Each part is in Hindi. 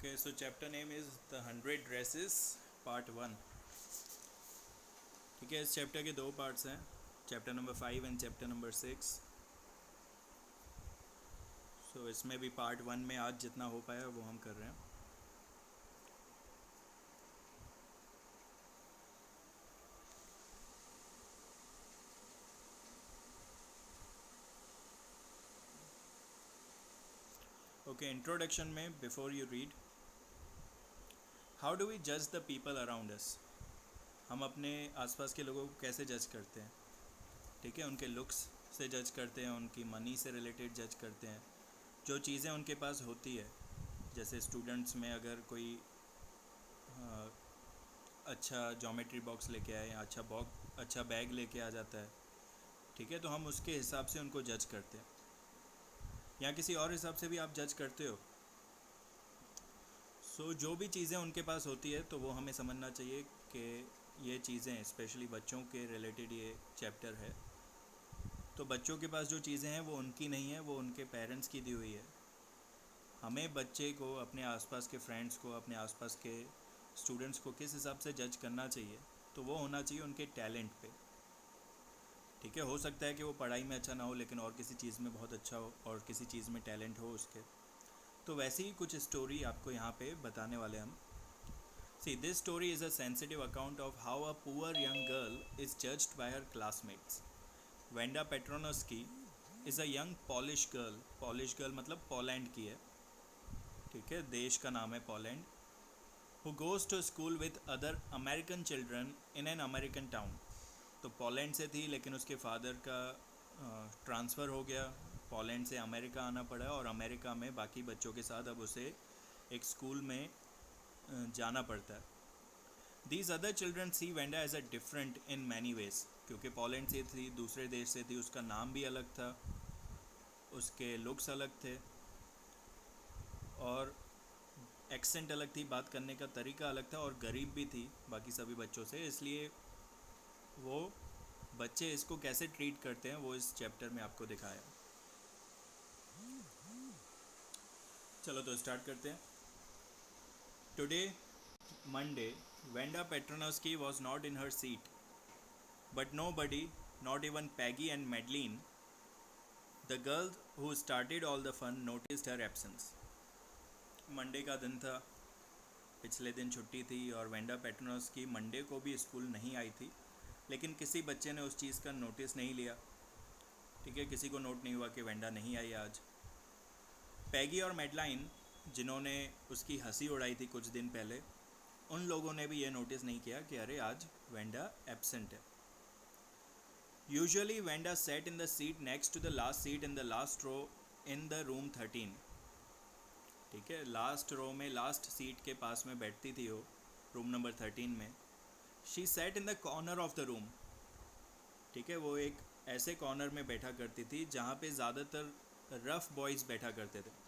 Okay, so chapter name is The 100 Dresses Part 1. ठीक है, इस चैप्टर के दो पार्ट्स हैं, chapter number 5 and chapter number 6. सो इसमें भी पार्ट 1 में आज जितना हो पाया वो हम कर रहे हैं. ओके, इंट्रोडक्शन में before you read, how do we जज द पीपल अराउंड अस. हम अपने आसपास के लोगों को कैसे जज करते हैं. ठीक है, उनके लुक्स से जज करते हैं, उनकी मनी से रिलेटेड जज करते हैं, जो चीज़ें उनके पास होती है. जैसे स्टूडेंट्स में अगर कोई अच्छा ज्योमेट्री बॉक्स लेके आए या अच्छा बैग लेके आ जाता है, ठीक है, तो हम उसके हिसाब से उनको जज करते हैं, या किसी और हिसाब से भी आप जज करते हो. सो जो भी चीज़ें उनके पास होती है तो वो हमें समझना चाहिए कि ये चीज़ें स्पेशली बच्चों के रिलेटेड ये चैप्टर है. तो बच्चों के पास जो चीज़ें हैं वो उनकी नहीं है, वो उनके पेरेंट्स की दी हुई है. हमें बच्चे को, अपने आसपास के फ्रेंड्स को, अपने आसपास के स्टूडेंट्स को किस हिसाब से जज करना चाहिए, तो वो होना चाहिए उनके टैलेंट पे. ठीक है, हो सकता है कि वो पढ़ाई में अच्छा ना हो लेकिन और किसी चीज़ में बहुत अच्छा हो और किसी चीज़ में टैलेंट हो उसके. तो वैसे ही कुछ स्टोरी आपको यहाँ पे बताने वाले हम. See, this story is a sensitive account of how a poor young girl is judged by her classmates. Wanda Petronski is a young Polish girl मतलब पोलैंड की है. ठीक है, देश का नाम है Poland. Who goes to school with other American children in an American town. तो पोलैंड से थी लेकिन उसके फादर का ट्रांसफ़र हो गया, पोलैंड से अमेरिका आना पड़ा और अमेरिका में बाकी बच्चों के साथ अब उसे एक स्कूल में जाना पड़ता है. These other children see Wanda as a different in many ways. क्योंकि पोलैंड से थी, दूसरे देश से थी, उसका नाम भी अलग था, उसके लुक्स अलग थे और एक्सेंट अलग थी, बात करने का तरीका अलग था और गरीब भी थी बाकी सभी बच्चों से. इसलिए वो बच्चे इसको कैसे ट्रीट करते हैं वो इस चैप्टर में आपको दिखाया. चलो तो स्टार्ट करते हैं. Today Monday, Wanda Petronski was not in her seat, but nobody, not even Peggy and Madeline, the girl who started all the fun, noticed her absence. Monday का दिन था, पिछले दिन छुट्टी थी और वेंडा पेट्रोनस्की मंडे को भी स्कूल नहीं आई थी, लेकिन किसी बच्चे ने उस चीज़ का नोटिस नहीं लिया. ठीक है, किसी को नोट नहीं हुआ कि वेंडा नहीं आई आज. पैगी और मेडलाइन, जिन्होंने उसकी हंसी उड़ाई थी कुछ दिन पहले, उन लोगों ने भी ये नोटिस नहीं किया कि अरे आज वेंडा एब्सेंट है. Usually Wanda sat in the seat next to the last seat in the last row in the room 13. ठीक है, लास्ट रो में लास्ट सीट के पास में बैठती थी वो, रूम नंबर 13 में. She said in the corner of the room. ठीक है, वो एक ऐसे कॉर्नर में बैठा करती थी जहाँ पे ज़्यादातर रफ़ बॉयज़ बैठा करते थे.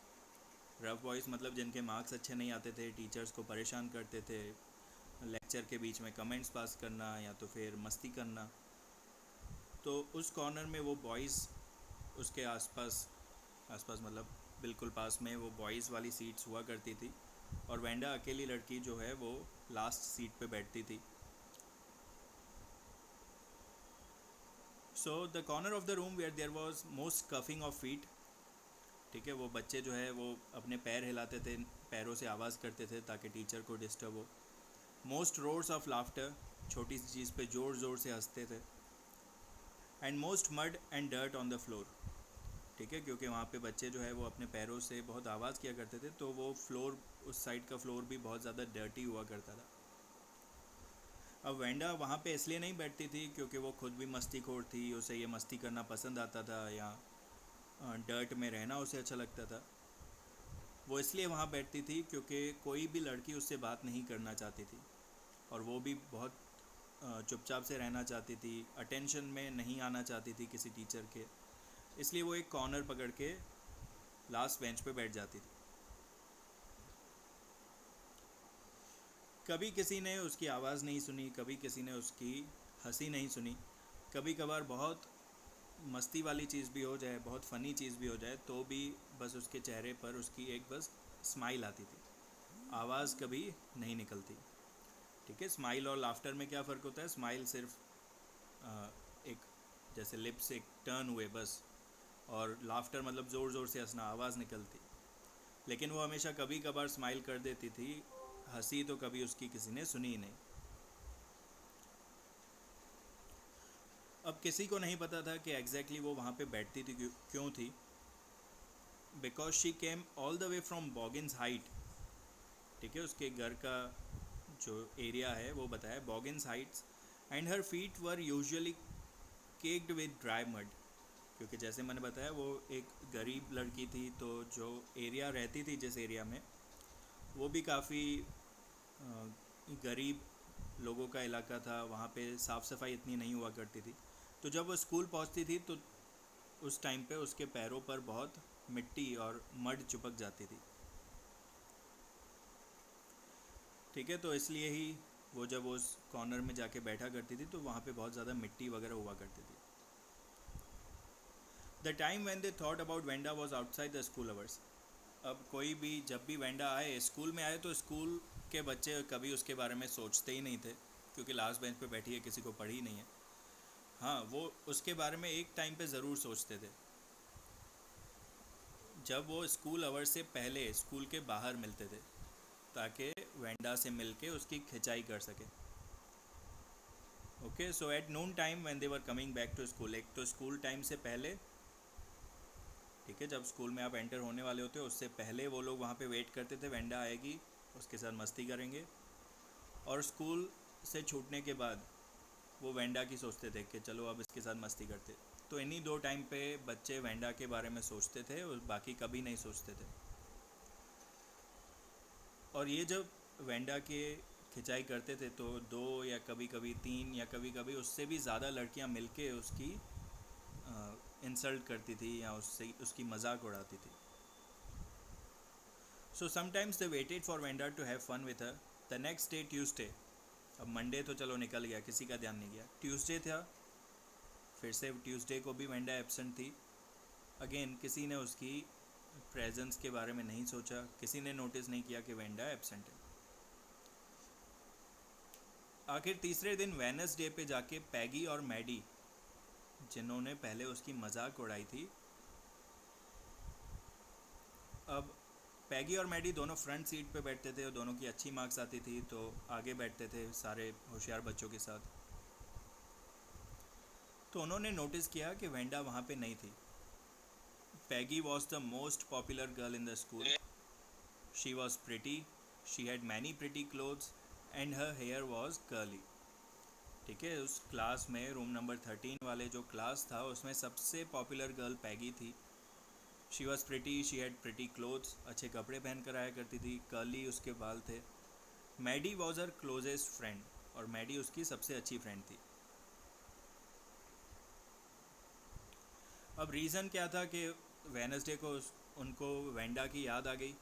रफ़ बॉयज़ मतलब जिनके मार्क्स अच्छे नहीं आते थे, टीचर्स को परेशान करते थे, लेक्चर के बीच में कमेंट्स पास करना या तो फिर मस्ती करना. तो उस कॉर्नर में वो बॉयज़, उसके आसपास आसपास मतलब बिल्कुल पास में वो बॉयज़ वाली सीट्स हुआ करती थी और वेंडा अकेली लड़की जो है वो लास्ट सीट पे बैठती थी. So the corner of the room where there was most scuffing of feet. ठीक है, वो बच्चे जो है वो अपने पैर हिलाते थे, पैरों से आवाज़ करते थे ताकि टीचर को डिस्टर्ब हो. मोस्ट रोर्स ऑफ लाफ्टर, छोटी सी चीज़ पे ज़ोर ज़ोर से हंसते थे. And most mud and dirt on the floor. ठीक है, क्योंकि वहाँ पे बच्चे जो है वो अपने पैरों से बहुत आवाज़ किया करते थे तो वो फ्लोर, उस साइड का फ्लोर भी बहुत ज़्यादा डर्टी हुआ करता था. अब वेंडा वहाँ पे इसलिए नहीं बैठती थी क्योंकि वो खुद भी मस्तीखोर थी, उसे ये मस्ती करना पसंद आता था या डर्ट में रहना उसे अच्छा लगता था. वो इसलिए वहाँ बैठती थी क्योंकि कोई भी लड़की उससे बात नहीं करना चाहती थी और वो भी बहुत चुपचाप से रहना चाहती थी, अटेंशन में नहीं आना चाहती थी किसी टीचर के. इसलिए वो एक कॉर्नर पकड़ के लास्ट बेंच पे बैठ जाती थी. कभी किसी ने उसकी आवाज़ नहीं सुनी, कभी किसी ने उसकी हंसी नहीं सुनी, कभी कभार बहुत मस्ती वाली चीज़ भी हो जाए, बहुत फ़नी चीज़ भी हो जाए तो भी बस उसके चेहरे पर उसकी एक बस स्माइल आती थी. आवाज़ कभी नहीं निकलती। ठीक है, स्माइल और लाफ्टर में क्या फ़र्क होता है? स्माइल सिर्फ एक जैसे लिप्स एक टर्न हुए बस, और लाफ्टर मतलब ज़ोर ज़ोर से हंसना, आवाज़ निकलती। लेकिन वो हमेशा कभी कभार स्माइल कर देती थी, हंसी तो कभी उसकी किसी ने सुनी ही नहीं। अब किसी को नहीं पता था कि एग्जैक्टली वो वहाँ पे बैठती थी क्यों थी। Because she came all the way from Boggins Height. ठीक है, उसके घर का जो एरिया है वो बताया, Boggins Heights, and her feet were usually caked with dry mud. क्योंकि जैसे मैंने बताया वो एक गरीब लड़की थी, तो जो एरिया रहती थी जिस एरिया में, वो भी काफ़ी गरीब लोगों का इलाका था। वहाँ पे साफ़ सफाई इतनी नहीं हुआ करती थी। तो जब वो स्कूल पहुँचती थी तो उस टाइम पे उसके पैरों पर बहुत मिट्टी और मड चिपक जाती थी। ठीक है, तो इसलिए ही वो जब उस कॉर्नर में जाके बैठा करती थी तो वहाँ पे बहुत ज़्यादा मिट्टी वगैरह हुआ करती थी। The time when they thought about Wanda was outside the school hours. अब कोई भी जब भी वेंडा आए, स्कूल में आए, तो स्कूल के बच्चे कभी उसके बारे में सोचते ही नहीं थे, क्योंकि लास्ट बेंच पे बैठी है, किसी को पढ़ी नहीं है। हाँ, वो उसके बारे में एक टाइम पे ज़रूर सोचते थे, जब वो स्कूल आवर्स से पहले स्कूल के बाहर मिलते थे, ताकि वेंडा से मिलके उसकी खिंचाई कर सके। Okay, so at noon time when they were coming back to school, एक तो स्कूल टाइम से पहले, ठीक है, जब स्कूल में आप एंटर होने वाले होते हो उससे पहले वो लोग वहाँ पे वेट करते थे, वेंडा आएगी, उसके साथ मस्ती करेंगे। और स्कूल से छूटने के बाद वो वेंडा की सोचते थे कि चलो अब इसके साथ मस्ती करते। तो इन्हीं दो टाइम पे बच्चे वेंडा के बारे में सोचते थे और बाकी कभी नहीं सोचते थे। और ये जब वेंडा के खिंचाई करते थे तो दो या कभी कभी तीन या कभी कभी उससे भी ज़्यादा लड़कियां मिलके उसकी इंसल्ट करती थी या उससे उसकी मजाक उड़ाती थी। So sometimes they waited for Wanda to have fun with her. The next day Tuesday, अब मंडे तो चलो निकल गया, किसी का ध्यान नहीं गया। ट्यूसडे था, फिर से ट्यूसडे को भी वेंडा एब्सेंट थी। अगेन किसी ने उसकी प्रेजेंस के बारे में नहीं सोचा, किसी ने नोटिस नहीं किया कि वेंडा एब्सेंट है। आखिर तीसरे दिन वेनसडे पे जाके पैगी और मैडी, जिन्होंने पहले उसकी मजाक उड़ाई थी, अब पैगी और मैडी दोनों फ्रंट सीट पे बैठते थे और दोनों की अच्छी मार्क्स आती थी, तो आगे बैठते थे सारे होशियार बच्चों के साथ। तो उन्होंने नोटिस किया कि वेंडा वहाँ पे नहीं थी। Peggy was the most popular girl in the school. She was pretty, she had many pretty clothes and her hair was curly. ठीक है, उस क्लास में रूम नंबर 13 वाले जो क्लास था उसमें सबसे पॉपुलर गर्ल पैगी थी। She was pretty, she had pretty clothes, अच्छे कपड़े पहन कर आया करती थी, कर्ली उसके बाल थे। Maddie was her closest friend, और मैडी उसकी सबसे अच्छी फ्रेंड थी। अब रीज़न क्या था कि वेनसडे को उनको वेंडा की याद आ गई।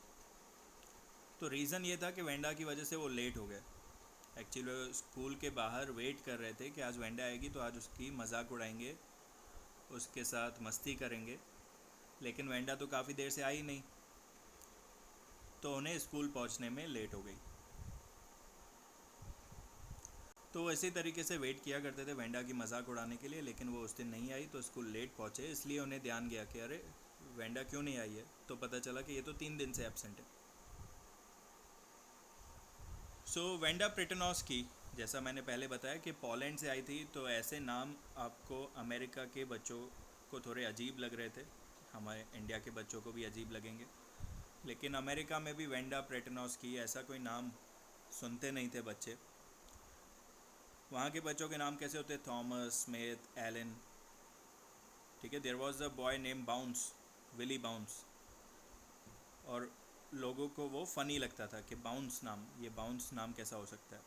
तो रीज़न ये था कि वेंडा की वजह से वो लेट हो गए। एक्चुअली वो स्कूल के बाहर वेट कर रहे थे कि आज वेंडा आएगी तो आज उसकी मजाक उड़ाएंगे, उसके साथ मस्ती करेंगे। लेकिन वेंडा तो काफ़ी देर से आई नहीं, तो उन्हें स्कूल पहुंचने में लेट हो गई। तो वो इसी तरीके से वेट किया करते थे वेंडा की मजाक उड़ाने के लिए, लेकिन वो उस दिन नहीं आई तो स्कूल लेट पहुंचे। इसलिए उन्हें ध्यान गया कि अरे वेंडा क्यों नहीं आई है, तो पता चला कि ये तो 3 दिन से एब्सेंट है। सो वेंडा प्रिटनॉस्की, जैसा मैंने पहले बताया कि पोलैंड से आई थी, तो ऐसे नाम आपको अमेरिका के बच्चों को थोड़े अजीब लग रहे थे, हमारे इंडिया के बच्चों को भी अजीब लगेंगे। लेकिन अमेरिका में भी वेंडा प्रिटनॉस्की ऐसा कोई नाम सुनते नहीं थे बच्चे। वहाँ के बच्चों के नाम कैसे होते? Thomas, Smith, Allen. ठीक है, there was a boy name Bounce, Willie Bounce, और लोगों को वो फ़नी लगता था कि बाउंस नाम, ये बाउंस नाम कैसा हो सकता है।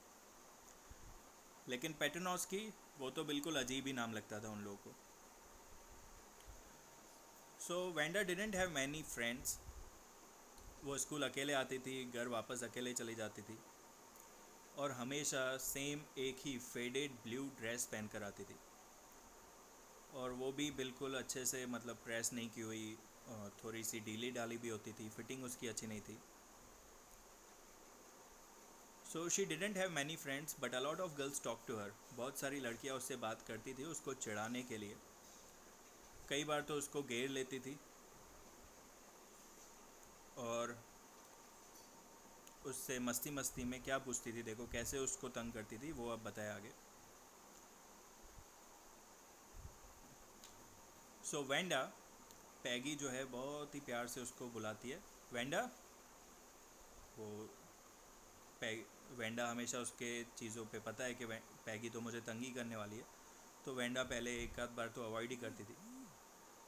लेकिन पेटनॉस्की, वो तो बिल्कुल अजीब ही नाम लगता था उन लोगों को। So Wanda didn't have many friends. वो स्कूल अकेले आती थी, घर वापस अकेले चली जाती थी, और हमेशा सेम एक ही फेडेड ब्लू ड्रेस पहन कर आती थी। और वो भी बिल्कुल अच्छे से मतलब प्रेस नहीं की हुई, थोड़ी सी ढीली ढाली भी होती थी, फिटिंग उसकी अच्छी नहीं थी। So she didn't have many friends but a lot of girls talk to her. बहुत सारी लड़कियां उससे बात करती थी उसको चिढ़ाने के लिए, कई बार तो उसको घेर लेती थी और उससे मस्ती मस्ती में क्या पूछती थी, देखो कैसे उसको तंग करती थी, वो अब बताया आगे। सो वेंडा, पैगी जो है बहुत ही प्यार से उसको बुलाती है वेंडा। वो वेंडा हमेशा उसके चीज़ों पे पता है कि पैगी तो मुझे तंग ही करने वाली है, तो वेंडा पहले एक आध बार तो अवॉइड ही करती थी।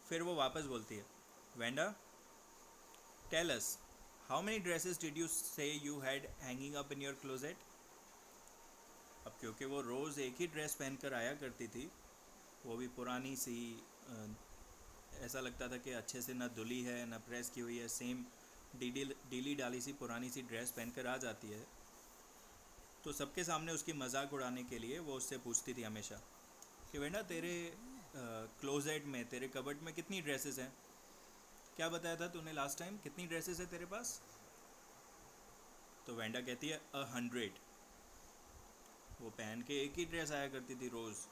फिर वो वापस बोलती है Wanda tell us how many dresses did you say you had hanging up in your closet. अब क्योंकि वो रोज़ एक ही ड्रेस पहनकर आया करती थी, वो भी पुरानी सी, ऐसा लगता था कि अच्छे से ना धुली है ना प्रेस की हुई है, सेम डीली डाली सी पुरानी सी ड्रेस पहनकर आ जाती है। तो सबके सामने उसकी मजाक उड़ाने के लिए वो उससे पूछती थी हमेशा कि बेटा तेरे क्लोजेट में, तेरे कबर्ड में कितनी ड्रेसेस हैं। क्या बताया था तूने लास्ट टाइम, कितनी ड्रेसेस है तेरे पास। तो वेंडा कहती है 100। वो पहन के एक ही ड्रेस आया करती थी रोज़,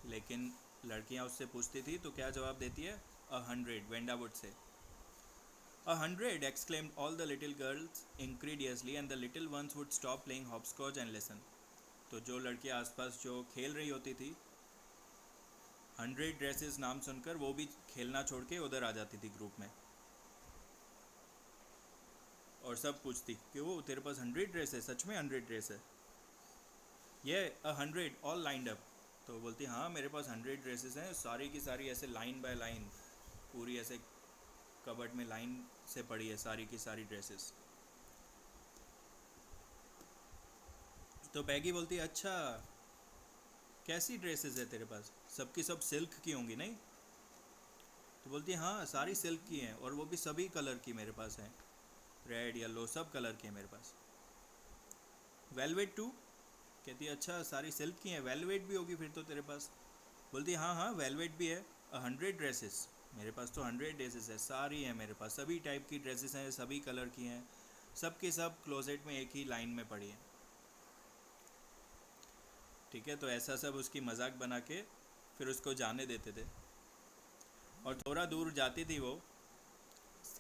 लेकिन लड़कियां उससे पूछती थी तो क्या जवाब देती है 100। Wanda would say 100 exclaimed all the little girls incredulously and the little ones would stop playing hopscotch and listen। तो जो लड़कियां आसपास जो खेल रही होती थी, 100 ड्रेसेस नाम सुनकर वो भी खेलना छोड़ के उधर आ जाती थी ग्रुप में, और सब पूछती कि वो तेरे पास 100 ड्रेस है, सच में 100 ड्रेस है ये 100 ऑल लाइंड अप। तो बोलती हाँ मेरे पास 100 ड्रेसेस हैं, सारी की सारी ऐसे लाइन बाय लाइन, पूरी ऐसे कबर्ड में लाइन से पड़ी है सारी की सारी ड्रेसेस। तो पैगी बोलती है अच्छा कैसी ड्रेसेस है तेरे पास, सबकी सब सिल्क की होंगी नहीं। तो बोलती है हाँ सारी सिल्क की हैं, और वो भी सभी कलर की मेरे पास हैं, रेड येलो सब कलर की हैं मेरे पास। वेलवेट टू, कहती है अच्छा सारी सिल्क की हैं, वेलवेट भी होगी फिर तो तेरे पास। बोलती है हाँ हाँ वेलवेट भी है, 100 ड्रेसेस, मेरे पास तो 100 ड्रेसेस है, सारी हैं मेरे पास, सभी टाइप की ड्रेसेस हैं, सभी कलर की हैं, सब के सब क्लोजेट में एक ही लाइन में पड़ी हैं। ठीक है, तो ऐसा सब उसकी मजाक बना के फिर उसको जाने देते थे, और थोड़ा दूर जाती थी वो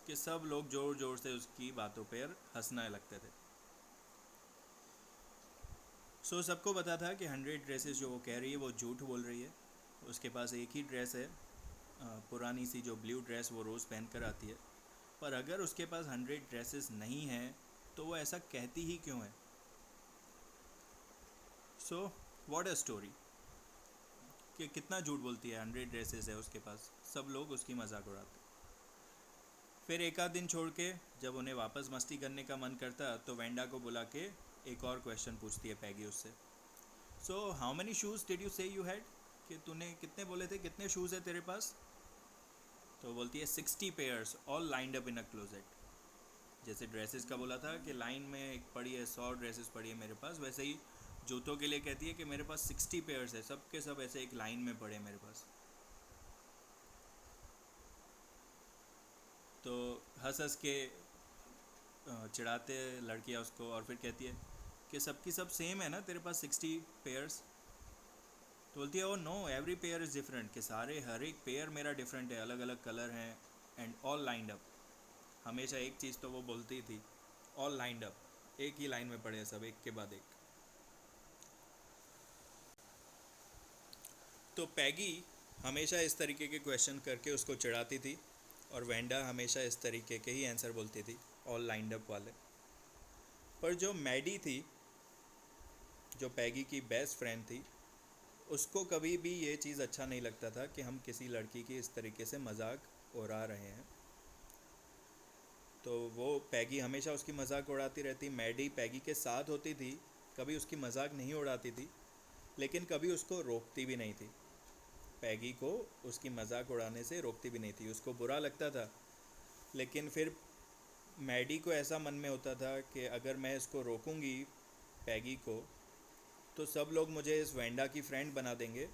कि सब लोग ज़ोर ज़ोर से उसकी बातों पर हंसने लगते थे। सो सबको पता था कि 100 ड्रेसेस जो वो कह रही है वो झूठ बोल रही है, उसके पास एक ही ड्रेस है, पुरानी सी जो ब्लू ड्रेस वो रोज़ पहन कर आती है। पर अगर उसके पास 100 ड्रेसेस नहीं हैं तो वो ऐसा कहती ही क्यों है। सो व्हाट अ स्टोरी, कि कितना झूठ बोलती है, 100 ड्रेसेस है उसके पास, सब लोग उसकी मजाक उड़ाते। फिर एक आध दिन छोड़ के जब उन्हें वापस मस्ती करने का मन करता तो वेंडा को बुला के एक और क्वेश्चन पूछती है पैगी उससे। So how many shoes did you say you had, कि तूने कितने बोले थे, कितने शूज़ है तेरे पास। तो बोलती है 60 pairs all lined up in a closet. जैसे ड्रेसेस का बोला था कि लाइन में एक पड़ी है, 100 ड्रेसेस पड़ी है मेरे पास, वैसे ही जूतों के लिए कहती है कि मेरे पास 60 पेयर्स है, सब के सब ऐसे एक लाइन में पड़े हैं मेरे पास। तो हंस हंस के चिढ़ाते लड़कियां उसको, और फिर कहती है कि सबकी सब सेम है ना तेरे पास 60 पेयर्स। तो बोलती है oh know every pair is different, कि सारे हर एक पेयर मेरा डिफरेंट है, अलग अलग कलर हैं, एंड ऑल लाइंड अप। हमेशा एक चीज़ तो वो बोलती थी, ऑल लाइंड अप, एक ही लाइन में पड़े हैं सब एक के बाद एक। तो पैगी हमेशा इस तरीके के क्वेश्चन करके उसको चिढ़ाती थी, और वेंडा हमेशा इस तरीके के ही आंसर बोलती थी, ऑल लाइंड अप वाले। पर जो मैडी थी, जो पैगी की बेस्ट फ्रेंड थी, उसको कभी भी ये चीज़ अच्छा नहीं लगता था कि हम किसी लड़की की इस तरीके से मजाक उड़ा रहे हैं। तो वो पैगी हमेशा उसकी मजाक उड़ाती रहती। मैडी पैगी के साथ होती थी, कभी उसकी मजाक नहीं उड़ाती थी, लेकिन कभी उसको रोकती भी नहीं थी। पैगी को उसकी मजाक उड़ाने से रोकती भी नहीं थी, उसको बुरा लगता था, लेकिन फिर मैडी को ऐसा मन में होता था कि अगर मैं इसको रोकूंगी पैगी को, तो सब लोग मुझे इस वेंडा की फ्रेंड बना देंगे,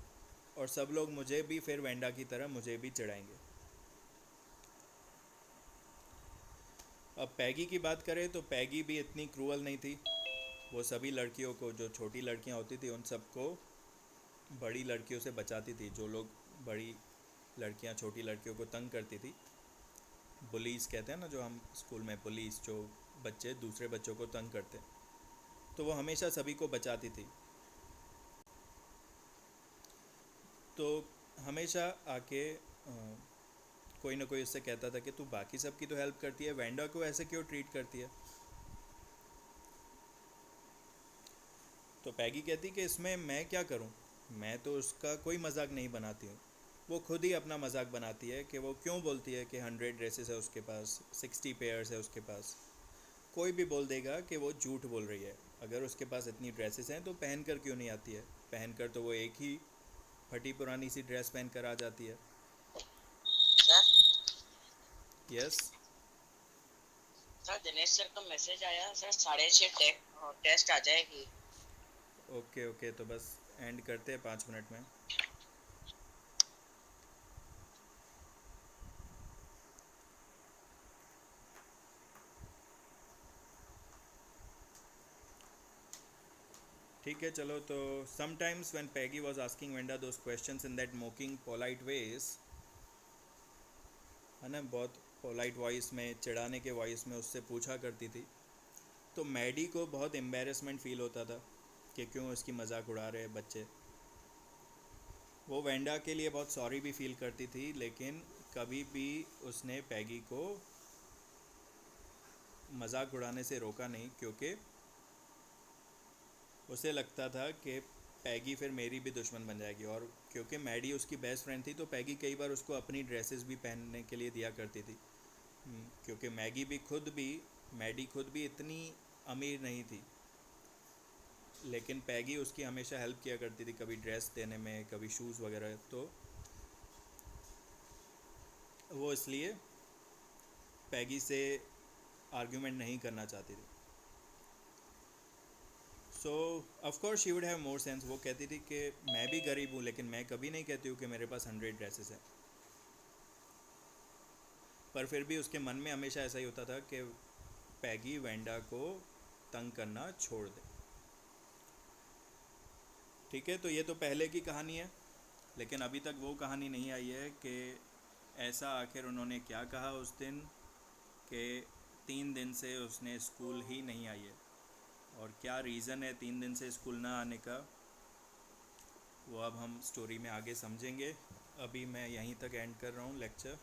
और सब लोग मुझे भी फिर वेंडा की तरह मुझे भी चिढ़ाएंगे। अब पैगी की बात करें तो पैगी भी इतनी क्रूअल नहीं थी, वो सभी लड़कियों को, जो छोटी लड़कियां होती थी उन सबको बड़ी लड़कियों से बचाती थी। जो लोग बड़ी लड़कियां छोटी लड़कियों को तंग करती थी, बुलीज कहते हैं ना, जो हम स्कूल में पुलिस, जो बच्चे दूसरे बच्चों को तंग करते, तो वो हमेशा सभी को बचाती थी। तो हमेशा आके कोई ना कोई उससे कहता था कि तू बाकी सब की तो हेल्प करती है, वेंडा को ऐसे क्यों ट्रीट करती है। तो पैगी कहती कि इसमें मैं क्या करूं, मैं तो उसका कोई मजाक नहीं बनाती हूँ। वो खुद ही अपना मजाक बनाती है कि वो क्यों बोलती है कि 100 ड्रेसेस है उसके पास, 60 पेयर्स है उसके पास। कोई भी बोल देगा कि वो झूठ बोल रही है। अगर उसके पास इतनी ड्रेसेस हैं तो पहन कर क्यों नहीं आती है। पहन कर तो वो एक ही फटी पुरानी सी ड्रेस पहन कर आ जाती है। Sir yes. Sir Dinesh sir का मैसेज आया सर, 6:30 टेस्ट आ जाएगी। ओके ओके, तो बस एंड करते हैं 5 मिनट में। ठीक है चलो। तो sometimes when Peggy was asking Wanda those questions in that mocking polite ways, है ना, बहुत पोलाइट वॉइस में, चिढ़ाने के वॉइस में उससे पूछा करती थी, तो मैडी को बहुत एम्बेरसमेंट फील होता था कि क्यों इसकी मजाक उड़ा रहे बच्चे। वो वेंडा के लिए बहुत सॉरी भी फील करती थी, लेकिन कभी भी उसने पैगी को मजाक उड़ाने से रोका नहीं, क्योंकि उसे लगता था कि पैगी फिर मेरी भी दुश्मन बन जाएगी। और क्योंकि मैडी उसकी बेस्ट फ्रेंड थी, तो पैगी कई बार उसको अपनी ड्रेसेस भी पहनने के लिए दिया करती थी। क्योंकि मैडी खुद भी इतनी अमीर नहीं थी, लेकिन पैगी उसकी हमेशा हेल्प किया करती थी, कभी ड्रेस देने में, कभी शूज़ वगैरह। तो वो इसलिए पैगी से आर्ग्यूमेंट नहीं करना चाहती थी। सो of course she would have more sense. वो कहती थी कि मैं भी गरीब हूँ, लेकिन मैं कभी नहीं कहती हूँ कि मेरे पास 100 ड्रेसेस हैं। पर फिर भी उसके मन में हमेशा ऐसा ही होता था कि पैगी वेंडा को तंग करना छोड़ दे। ठीक है, तो ये तो पहले की कहानी है, लेकिन अभी तक वो कहानी नहीं आई है कि ऐसा आखिर उन्होंने क्या कहा उस दिन कि 3 दिन से उसने स्कूल ही नहीं आई है। और क्या रीज़न है 3 दिन से स्कूल ना आने का, वो अब हम स्टोरी में आगे समझेंगे। अभी मैं यहीं तक एंड कर रहा हूँ लेक्चर।